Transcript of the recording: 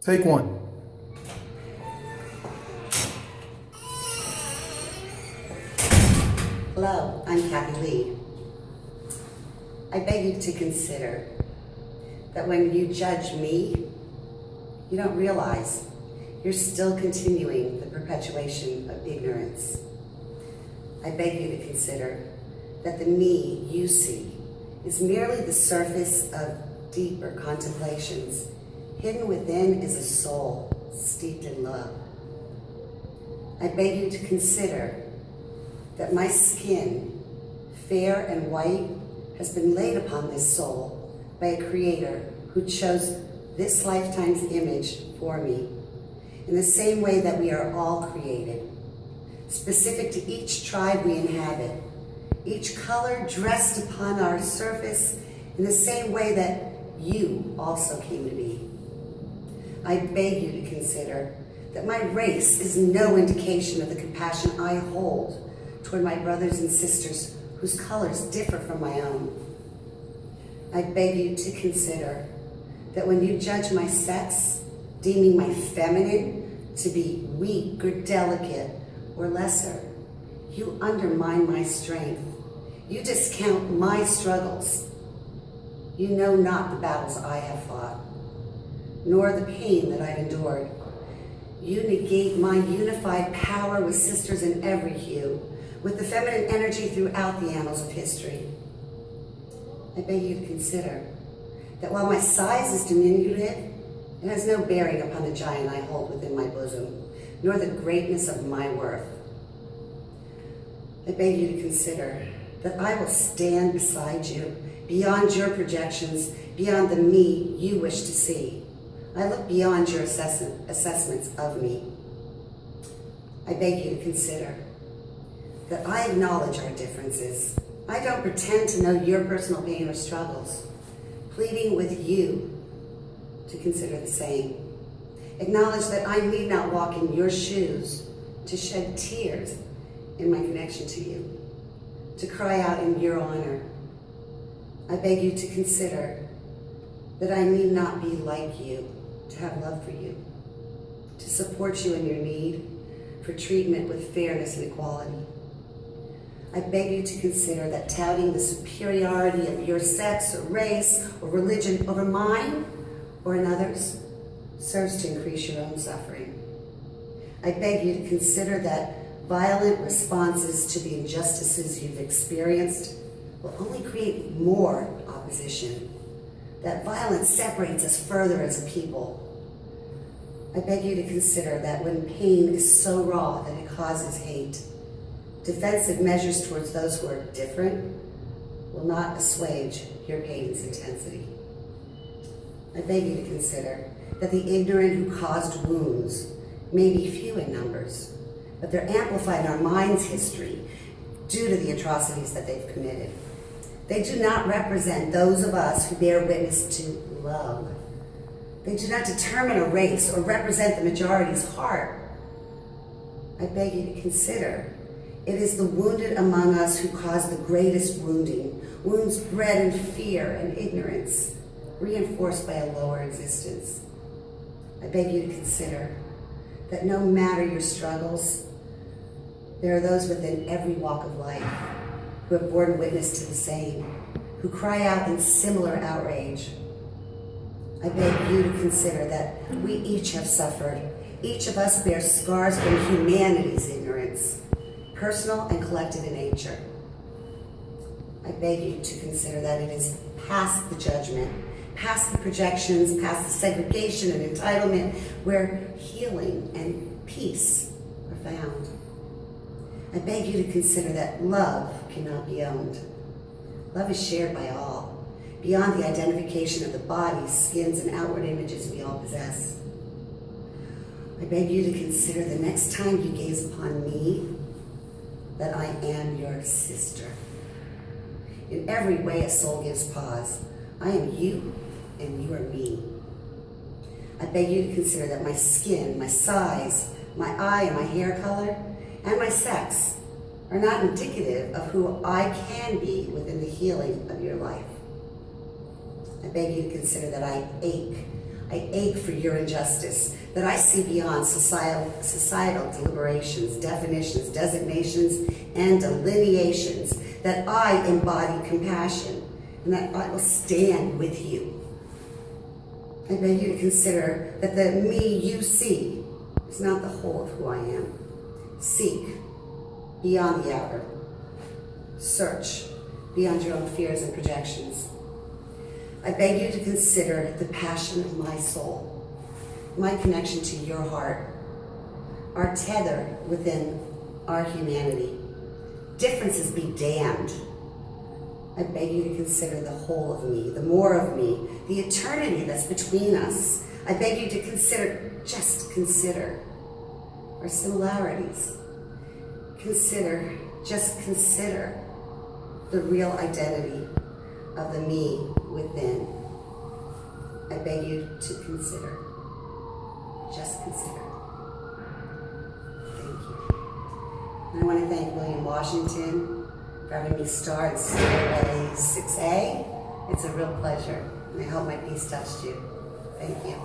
Take one. Hello, I'm KathyLee. I beg you to consider that when you judge me, you don't realize you're still continuing the perpetuation of ignorance. I beg you to consider that the me you see is merely the surface of deeper contemplations. Hidden within is a soul steeped in love. I beg you to consider that my skin, fair and white, has been laid upon this soul by a creator who chose this lifetime's image for me, in the same way that we are all created, specific to each tribe we inhabit, each color dressed upon our surface in the same way that you also came to be. I beg you to consider that my race is no indication of the compassion I hold toward my brothers and sisters whose colors differ from my own. I beg you to consider that when you judge my sex, deeming my feminine to be weak or delicate or lesser, you undermine my strength. You discount my struggles. You know not the battles I have fought, nor the pain that I've endured. You negate my unified power with sisters in every hue, with the feminine energy throughout the annals of history. I beg you to consider that while my size is diminutive, it has no bearing upon the giant I hold within my bosom, nor the greatness of my worth. I beg you to consider that I will stand beside you, beyond your projections, beyond the me you wish to see. I look beyond your assessments of me. I beg you to consider that I acknowledge our differences. I don't pretend to know your personal pain or struggles, pleading with you to consider the same. Acknowledge that I need not walk in your shoes to shed tears in my connection to you, to cry out in your honor. I beg you to consider that I need not be like you to have love for you, to support you in your need for treatment with fairness and equality. I beg you to consider that touting the superiority of your sex or race or religion over mine or another's serves to increase your own suffering. I beg you to consider that violent responses to the injustices you've experienced will only create more opposition. That violence separates us further as a people. I beg you to consider that when pain is so raw that it causes hate, defensive measures towards those who are different will not assuage your pain's intensity. I beg you to consider that the ignorant who caused wounds may be few in numbers, but they're amplified in our mind's history due to the atrocities that they've committed. They do not represent those of us who bear witness to love. They do not determine a race or represent the majority's heart. I beg you to consider it is the wounded among us who cause the greatest wounding, wounds bred in fear and ignorance, reinforced by a lower existence. I beg you to consider that no matter your struggles, there are those within every walk of life who have borne witness to the same, who cry out in similar outrage. I beg you to consider that we each have suffered. Each of us bears scars from humanity's ignorance, personal and collective in nature. I beg you to consider that it is past the judgment, past the projections, past the segregation and entitlement, where healing and peace are found. I beg you to consider that love cannot be owned. Love is shared by all, beyond the identification of the bodies, skins, and outward images we all possess. I beg you to consider the next time you gaze upon me, that I am your sister. In every way a soul gives pause, I am you and you are me. I beg you to consider that my skin, my size, my eye and my hair color, and my sex are not indicative of who I can be within the healing of your life. I beg you to consider that I ache. I ache for your injustice, that I see beyond societal deliberations, definitions, designations, and delineations, that I embody compassion, and that I will stand with you. I beg you to consider that the me you see is not the whole of who I am. Seek beyond the outer. Search beyond your own fears and projections. I beg you to consider the passion of my soul, my connection to your heart, our tether within our humanity. Differences be damned. I beg you to consider the whole of me, the more of me, the eternity that's between us. I beg you to consider, just consider, our similarities. Consider, just consider the real identity of the me within. I beg you to consider, just consider. Thank you. And I want to thank William Washington for having me star in Stairway 6A. It's a real pleasure, and I hope my piece touched you. Thank you.